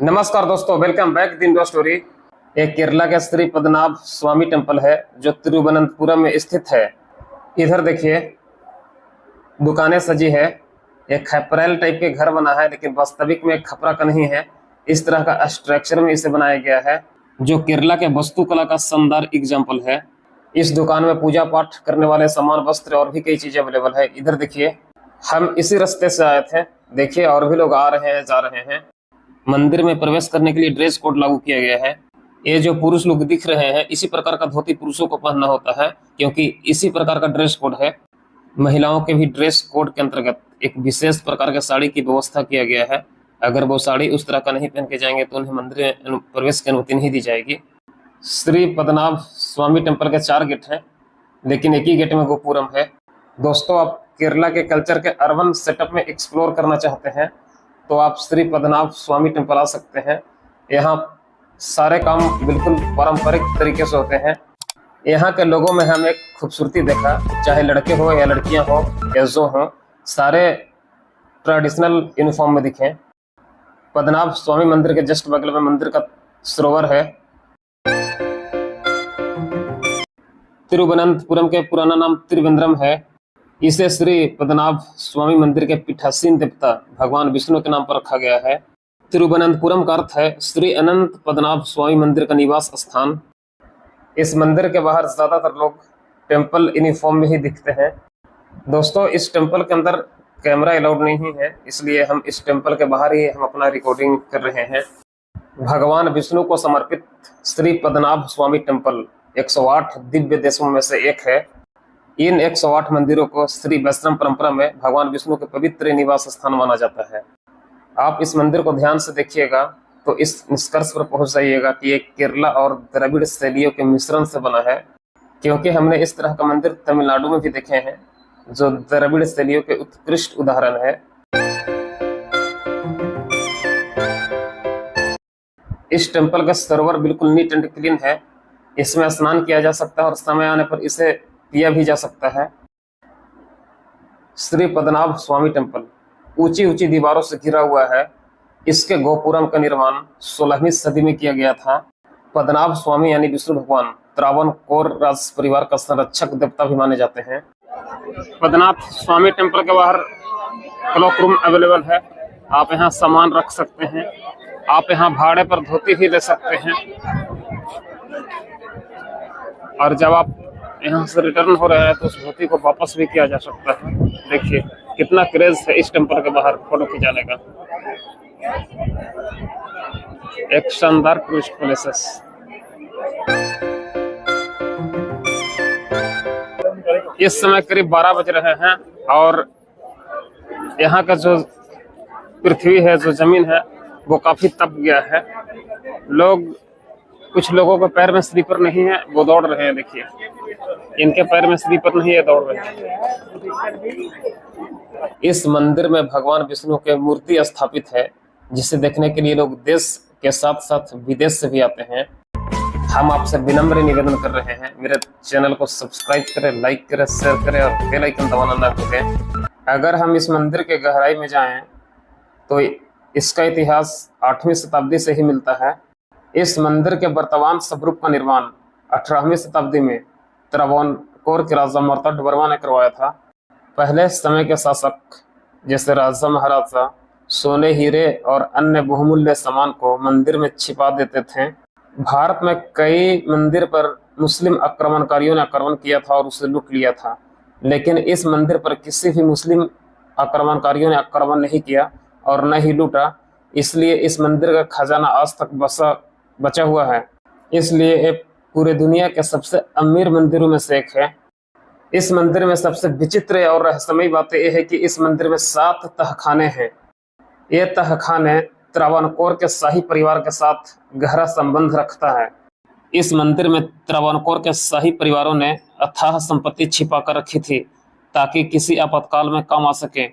नमस्कार दोस्तों, welcome back the Indo story. एक केरला के श्री पद्मनाभ स्वामी टेम्पल है जो तिरुवनंतपुरम में स्थित है। इधर देखिए दुकानें सजी है। एक खपरेल टाइप के घर बना है, लेकिन वास्तविक में खपरा का नहीं है। इस तरह का स्ट्रक्चर में इसे बनाया गया है, जो केरला के वास्तुकला का शानदार एग्जाम्पल है। इस दुकान में पूजा पाठ करने वाले सामान, वस्त्र और भी कई चीजें अवेलेबल है। इधर देखिए, हम इसी रास्ते से आए थे। देखिए और भी लोग आ रहे हैं, जा रहे हैं। मंदिर में प्रवेश करने के लिए ड्रेस कोड लागू किया गया है। ये जो पुरुष लोग दिख रहे हैं, इसी प्रकार का धोती पुरुषों को पहनना होता है, क्योंकि इसी प्रकार का ड्रेस कोड है। महिलाओं के भी ड्रेस कोड के अंतर्गत एक विशेष प्रकार के साड़ी की व्यवस्था किया गया है। अगर वो साड़ी उस तरह का नहीं पहन के जाएंगे तो उन्हें मंदिर में प्रवेश की अनुमति नहीं दी जाएगी। श्री पद्मनाभ स्वामी टेम्पल के 4 गेट हैं, लेकिन एक ही गेट में गोपुरम है। दोस्तों, आप केरला के कल्चर के अर्बन सेटअप में एक्सप्लोर करना चाहते हैं तो आप श्री पद्मनाभ स्वामी टेम्पल आ सकते हैं। यहाँ सारे काम बिल्कुल पारंपरिक तरीके से होते हैं। यहाँ के लोगों में हम एक खूबसूरती देखा, चाहे लड़के हो या लड़कियां हो या जो हो, सारे ट्रेडिशनल यूनिफॉर्म में दिखे। पद्मनाभ स्वामी मंदिर के जस्ट बगल में मंदिर का सरोवर है। तिरुवनंतपुरम के पुराना नाम त्रिवेंद्रम है। इसे श्री पद्मनाभ स्वामी मंदिर के पीठासीन देवता भगवान विष्णु के नाम पर रखा गया है। तिरुवनंतपुरम का अर्थ है श्री अनंत पद्मनाभ स्वामी मंदिर का निवास स्थान। इस मंदिर के बाहर ज्यादातर लोग टेम्पल यूनिफॉर्म में ही दिखते हैं। दोस्तों, इस टेम्पल के अंदर कैमरा अलाउड नहीं है, इसलिए हम इस टेम्पल के बाहर ही हम अपना रिकॉर्डिंग कर रहे हैं। भगवान विष्णु को समर्पित श्री पद्मनाभ स्वामी टेम्पल 108 दिव्य देशों में से एक है। इन 108 मंदिरों को श्री वैष्णव परंपरा में भगवान विष्णु के पवित्र निवास स्थान माना जाता है। आप इस मंदिर को ध्यान से देखिएगा तो इस निष्कर्ष पर पहुंच जाइएगा कि ये केरला और द्रविड़ शैलियों के मिश्रण से बना है, क्योंकि हमने इस तरह का मंदिर तमिलनाडु में भी देखे हैं, जो द्रविड़ शैलियों के उत्कृष्ट उदाहरण है। इस टेम्पल का सरोवर बिल्कुल नीट एंड क्लीन है। इसमें स्नान किया जा सकता है और समय आने पर इसे पिया भी जा सकता है। श्री पद्मनाभ स्वामी टेम्पल ऊंची ऊंची दीवारों से घिरा हुआ है। इसके गोपुरम का निर्माण 16वीं सदी में किया गया था। पद्मनाभ स्वामी यानी विष्णु भगवान त्रावणकोर राज परिवार का संरक्षक देवता भी माने जाते हैं। पद्मनाभ स्वामी टेम्पल के बाहर क्लॉक रूम अवेलेबल है। आप यहाँ सामान रख सकते हैं। आप यहाँ भाड़े पर धोती भी ले सकते हैं, और जब आप यहाँ से रिटर्न हो रहे हैं तो उस धोती को वापस भी किया जा सकता है। देखिए कितना क्रेज है इस टेम्पल के बाहर फोटो खिंचाने का। एक शानदार टूरिस्ट प्लेसेस। इस समय करीब 12 बज रहे हैं और यहाँ का जो पृथ्वी है, जो जमीन है, वो काफी तप गया है। कुछ लोगों के पैर में स्लीपर नहीं है, वो दौड़ रहे हैं। देखिए इनके पैर में स्लीपर नहीं है, दौड़ रहे हैं। इस मंदिर में भगवान विष्णु की मूर्ति स्थापित है, जिसे देखने के लिए लोग देश के साथ साथ विदेश से भी आते हैं। हम आपसे विनम्र निवेदन कर रहे हैं, मेरे चैनल को सब्सक्राइब करें, लाइक करें, शेयर करें और बेल आइकन दबाना ना भूलें। अगर हम इस मंदिर के गहराई में जाएं तो इसका इतिहास 8वीं शताब्दी से ही मिलता है। इस मंदिर के वर्तमान स्वरूप का निर्माण 18वीं शताब्दी में त्रावणकोर के राजा मार्तांड ने करवाया था। पहले समय के शासक जैसे राजा महाराजा सोने, हीरे और अन्य बहुमूल्य सामान को मंदिर में छिपा देते थे। भारत में कई मंदिर पर मुस्लिम आक्रमणकारियों ने आक्रमण किया था और उसे लूट लिया था, लेकिन इस मंदिर पर किसी भी मुस्लिम आक्रमणकारियों ने आक्रमण नहीं किया और न ही लूटा। इसलिए इस मंदिर का खजाना आज तक बचा हुआ है। इसलिए ये पूरे दुनिया के सबसे अमीर मंदिरों में से एक है। इस मंदिर में सबसे विचित्र और रहस्यमयी बात यह है कि इस मंदिर में 7 तहखाने हैं। ये तहखाने त्रावणकोर के शाही परिवार के साथ गहरा संबंध रखता है। इस मंदिर में त्रावणकोर के शाही परिवारों ने अथाह संपत्ति छिपा कर रखी थी, ताकि किसी आपातकाल में काम आ सके।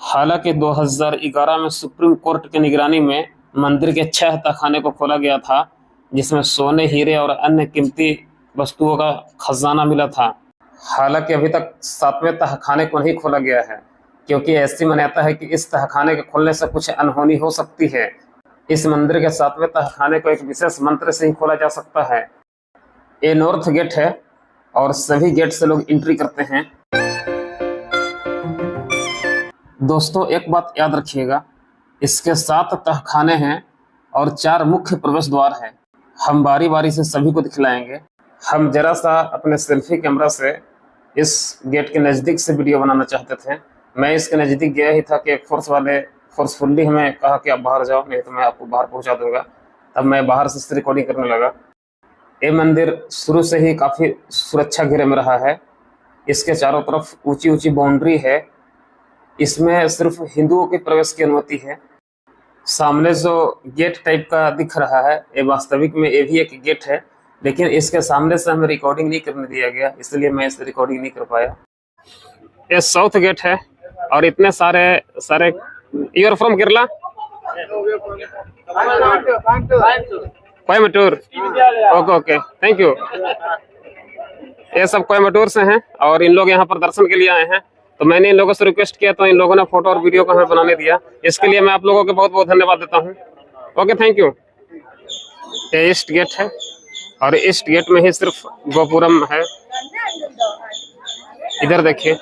हालांकि 2011 में सुप्रीम कोर्ट की निगरानी में मंदिर के 6 तहखाने को खोला गया था, जिसमें सोने, हीरे और अन्य कीमती वस्तुओं का खजाना मिला था। हालांकि अभी तक 7वें तहखाने को नहीं खोला गया है, क्योंकि ऐसी मान्यता है कि इस तहखाने के खुलने से कुछ अनहोनी हो सकती है। इस मंदिर के 7वें तहखाने को एक विशेष मंत्र से ही खोला जा सकता है। ये नॉर्थ गेट है और सभी गेट से लोग एंट्री करते हैं। दोस्तों एक बात याद रखिएगा, इसके 7 तहखाने हैं और 4 मुख्य प्रवेश द्वार हैं। हम बारी बारी से सभी को दिखलाएंगे। हम जरा सा अपने सेल्फी कैमरा से इस गेट के नज़दीक से वीडियो बनाना चाहते थे। मैं इसके नज़दीक गया ही था कि एक फोर्स वाले फोर्सफुल्ली हमें कहा कि आप बाहर जाओ, नहीं तो मैं आपको बाहर पहुंचा दूंगा। तब मैं बाहर से रिकॉर्डिंग करने लगा। ये मंदिर शुरू से ही काफ़ी सुरक्षा घेरे में रहा है। इसके चारों तरफ ऊंची ऊंची बाउंड्री है। इसमें सिर्फ हिंदुओं के प्रवेश की अनुमति है। सामने जो गेट टाइप का दिख रहा है, ये वास्तविक में ये भी एक गेट है, लेकिन इसके सामने से हमें रिकॉर्डिंग नहीं करने दिया गया, इसलिए मैं इस रिकॉर्डिंग नहीं कर पाया। ये साउथ गेट है और इतने सारे you are from Kerala? Coimbatore. Okay okay, thank you. ये सब कोयम्बटूर से हैं और इन लोग यहाँ पर दर्शन के लिए आए हैं। तो मैंने इन लोगों से रिक्वेस्ट किया तो इन लोगों ने फोटो और वीडियो को हमें बनाने दिया। इसके लिए मैं आप लोगों को बहुत बहुत धन्यवाद देता हूँ। Okay, thank you. ये ईस्ट गेट है और ईस्ट गेट में ही सिर्फ गोपुरम है। इधर देखिए,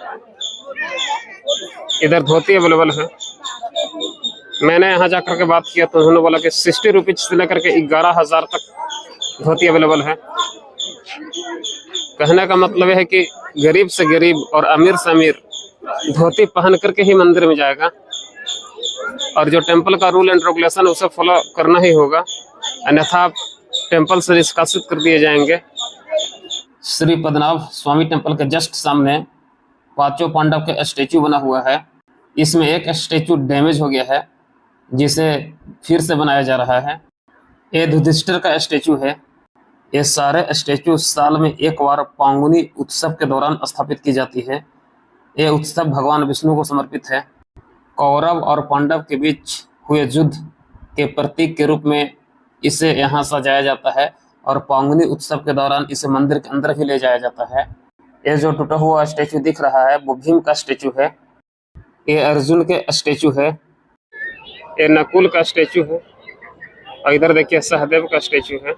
इधर धोती अवेलेबल है। मैंने यहाँ जाकर के बात किया तो उन्होंने बोला कि 60 रुपीज से लेकर के 11,000 तक धोती अवेलेबल है। कहने का मतलब है कि गरीब से गरीब और अमीर से अमीर धोती पहन करके ही मंदिर में जाएगा, और जो टेंपल का रूल एंड रेगुलेशन उसे फॉलो करना ही होगा, अन्यथा टेंपल से निष्कासित कर दिए जाएंगे। श्री पद्मनाभ स्वामी टेंपल के जस्ट सामने 5 पांडव का स्टेचू बना हुआ है। इसमें एक स्टेचू डैमेज हो गया है, जिसे फिर से बनाया जा रहा है। ये युधिष्ठिर का स्टेचू है। ये सारे स्टेचू साल में एक बार पांगुनी उत्सव के दौरान स्थापित की जाती है। ये उत्सव भगवान विष्णु को समर्पित है। कौरव और पांडव के बीच हुए युद्ध के प्रतीक के रूप में इसे यहाँ सजाया जाता है और पांगुनी उत्सव के दौरान इसे मंदिर के अंदर भी ले जाया जाता है। ये जो टूटा हुआ स्टेचू दिख रहा है वो भीम का स्टेचू है। ये अर्जुन के स्टेचू है। ये नकुल का स्टेचू है और इधर देखिए सहदेव का स्टेचू है।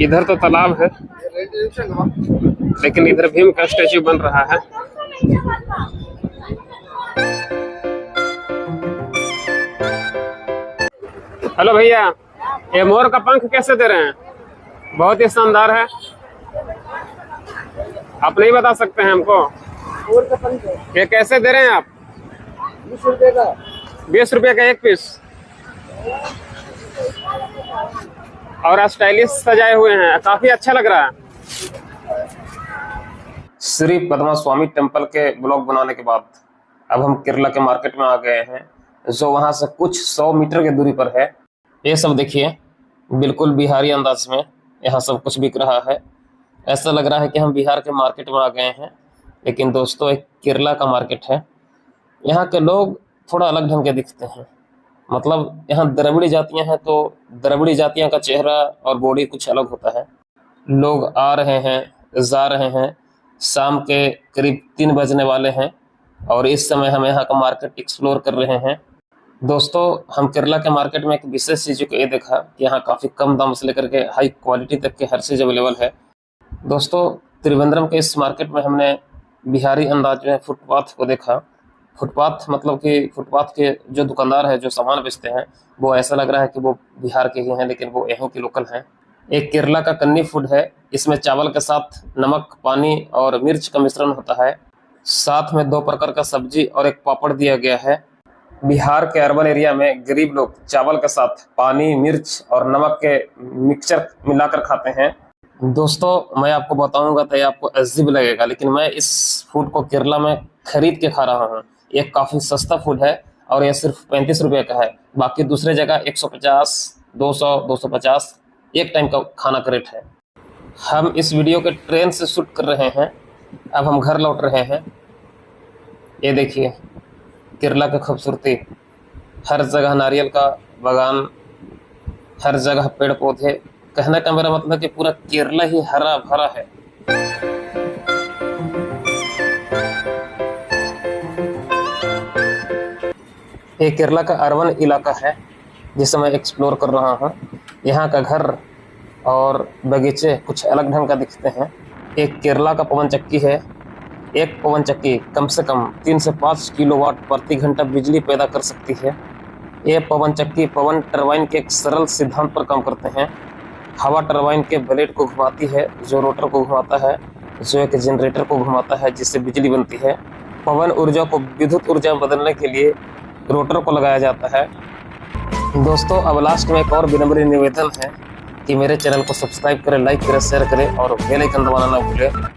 इधर तो तालाब है, लेकिन इधर भीम का स्टेचू बन रहा है। हेलो भैया, ये मोर का पंख कैसे दे रहे हैं? बहुत ही शानदार है। आप नहीं बता सकते हैं हमको? मोर का पंख ये कैसे दे रहे हैं आप? 20 रुपए का। 20 रुपए का एक पीस। और स्टाइलिश सजाए हुए हैं, काफी अच्छा लग रहा है। श्री पद्मा स्वामी टेम्पल के ब्लॉग बनाने के बाद अब हम केरला के मार्केट में आ गए हैं, जो वहां से कुछ 100 मीटर की दूरी पर है। ये सब देखिए, बिल्कुल बिहारी अंदाज में यहाँ सब कुछ बिक रहा है। ऐसा लग रहा है कि हम बिहार के मार्केट में आ गए हैं, लेकिन दोस्तों एक केरला का मार्केट है। यहाँ के लोग थोड़ा अलग ढंग के दिखते हैं। मतलब यहाँ द्रविड़ी जातियाँ हैं, तो द्रविड़ी जातियों का चेहरा और बॉडी कुछ अलग होता है। लोग आ रहे हैं, जा रहे हैं। शाम के करीब 3 बजने वाले हैं और इस समय हम यहाँ का मार्केट एक्सप्लोर कर रहे हैं। दोस्तों, हम केरला के मार्केट में एक विशेष चीज़ को ये देखा कि यहाँ काफ़ी कम दाम से लेकर के हाई क्वालिटी तक के हर चीज़ अवेलेबल है। दोस्तों, त्रिवेंद्रम के इस मार्केट में हमने बिहारी अंदाज में फुटपाथ को देखा। फुटपाथ मतलब कि फुटपाथ के जो दुकानदार है, जो सामान बेचते हैं, वो ऐसा लग रहा है कि वो बिहार के ही हैं, लेकिन वो यहीं के लोकल हैं। एक केरला का कन्नी फूड है। इसमें चावल के साथ नमक, पानी और मिर्च का मिश्रण होता है। साथ में 2 प्रकार का सब्जी और एक पापड़ दिया गया है। बिहार के अर्बन एरिया में गरीब लोग चावल के साथ पानी, मिर्च और नमक के मिक्सचर मिलाकर खाते हैं। दोस्तों, मैं आपको बताऊंगा तो ये आपको अजीब लगेगा, लेकिन मैं इस फूड को केरला में खरीद के खा रहा हूँ। ये काफ़ी सस्ता फूड है और ये सिर्फ 35 रुपये का है। बाकी दूसरे जगह 150, 200, 250 एक टाइम का खाना का रेट है। हम इस वीडियो के ट्रेन से शूट कर रहे हैं। अब हम घर लौट रहे हैं। ये देखिए केरला की खूबसूरती। हर जगह नारियल का बागान, हर जगह पेड़ पौधे। कहने का मेरा मतलब कि पूरा केरला ही हरा भरा है। ये केरला का अर्बन इलाका है। जिसे मैं एक्सप्लोर कर रहा हूँ। यहाँ का घर और बगीचे कुछ अलग ढंग का दिखते हैं। एक केरला का पवन चक्की है। एक पवन चक्की कम से कम 3 से 5 किलोवाट प्रति घंटा बिजली पैदा कर सकती है। ये पवन चक्की पवन टरबाइन के एक सरल सिद्धांत पर काम करते हैं। हवा टरबाइन के ब्लेड को घुमाती है, जो रोटर को घुमाता है, जो एक जनरेटर को घुमाता है, जिससे बिजली बनती है। पवन ऊर्जा को विद्युत ऊर्जा में बदलने के लिए रोटर को लगाया जाता है। दोस्तों, अब लास्ट में एक और विनम्र निवेदन है कि मेरे चैनल को सब्सक्राइब करें, लाइक करें, शेयर करें और बेल आइकन दबाना ना भूलें।